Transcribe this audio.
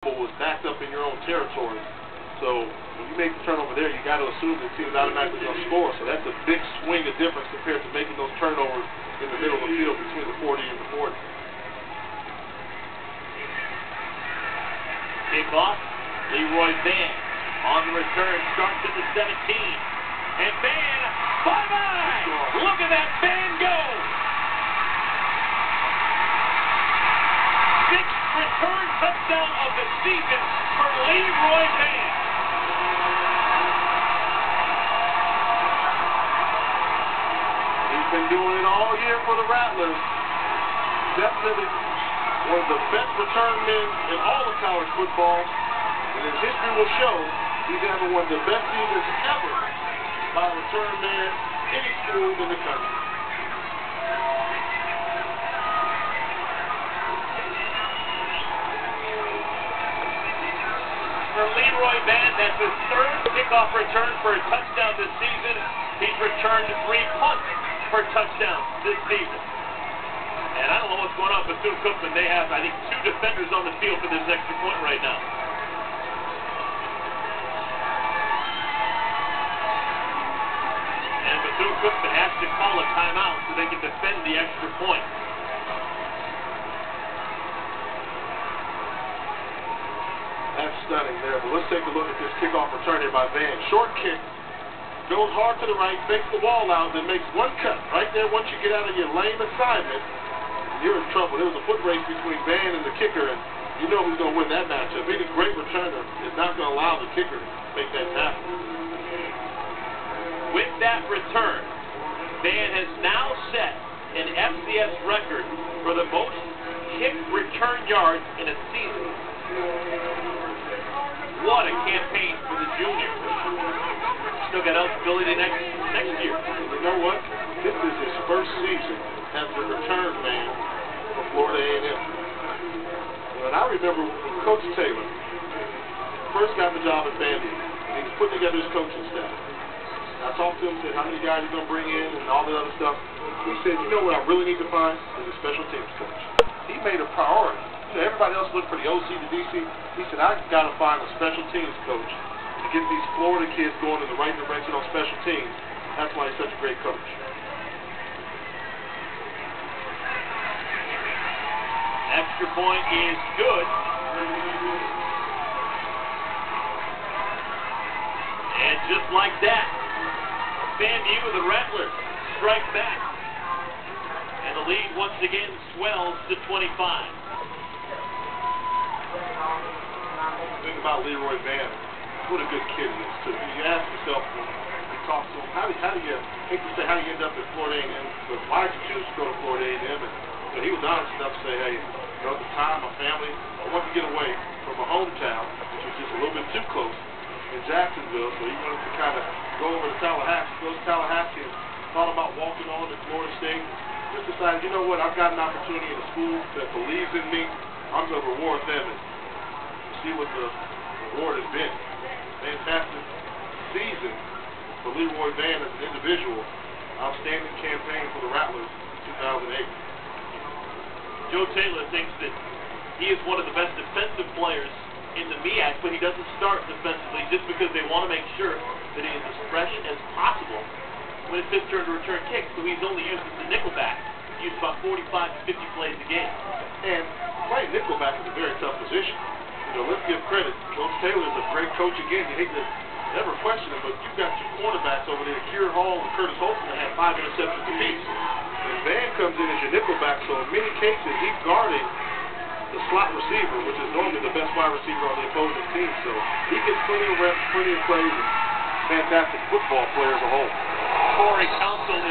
was backed up in your own territory. So when you make the turnover there, you got to assume the team is automatically going to score. So that's a big swing of difference compared to making those turnovers in the middle of the field between the 40 and the 40. Kickoff, Leroy Vann on the return, starts at the 17. And Vann, bye-bye! Look at that Vann go! Sixth return touchdown of the season for Leroy Vann. He's been doing it all year for the Rattlers. Definitely one of the best return men in all of college football. And his history will show he's having one of the best seasons ever by a return man any school in the country. For Leroy Vann, that's his third kickoff return for a touchdown this season. He's returned 3 punts for touchdowns this season. And I don't know what's going on with Bethune-Cookman. They have, I think, 2 defenders on the field for this extra point right now. And Bethune-Cookman has to call a timeout so they can defend the extra point. That's stunning there, but let's take a look at this kickoff return here by Vann. Short kick, goes hard to the right, fakes the wall out, then makes one cut right there. Once you get out of your lane assignment, you're in trouble. There was a foot race between Vann and the kicker, and you know who's going to win that matchup. Being a great returner is not going to allow the kicker to make that tackle. With that return, Vann has now set an FCS record for the most kick return yards in a season. What a campaign for the junior. Still got eligibility next year. You know what? This is his first season as the return man for Florida A&M. And I remember Coach Taylor first got the job at Vann, and he was putting together his coaching staff. I talked to him, said how many guys he's going to bring in and all that other stuff. He said, you know what I really need to find is a special teams coach. He made a priority. You know, everybody else looked for the OC, the DC. He said, I've got to find a special teams coach to get these Florida kids going in the right direction on special teams. That's why he's such a great coach. Extra point is good. And just like that, FAMU, the Rattlers, strike back. And the lead once again swells to 25. Think about Leroy Vann. What a good kid he is, too. You ask yourself when you talk to him, how do you, I hate to say how you end up at Florida A&M, but why did you choose to go to Florida A&M? And he was honest enough to say, hey, you know, at the time, my family, I wanted to get away from my hometown, which was just a little bit too close in Jacksonville, so he wanted to kind of go over to Tallahassee. He goes to Tallahassee and thought about walking on to Florida State. Just decided, you know what, I've got an opportunity in a school that believes in me. I'm going to reward them and see what the reward has been. Fantastic season for Leroy Vann as an individual. Outstanding campaign for the Rattlers in 2008. Joe Taylor thinks that he is one of the best defensive players in the MEAC, but he doesn't start defensively just because they want to make sure that he is as fresh as possible when it's his turn to return kicks. So he's only used as a nickelback. Used about 45 to 50 plays a game. And playing nickelback is a very tough position. You know, let's give credit. Coach Taylor is a great coach again. You hate to ever question him, but you've got 2 cornerbacks over there, Keir Hall and Curtis Holton, that have 5 interceptions apiece. And Vann comes in as your nickelback, so in many cases he's guarding the slot receiver, which is normally the best wide receiver on the opposing team. So he gets plenty of reps, plenty of plays, and fantastic football player as a whole. Corey Council is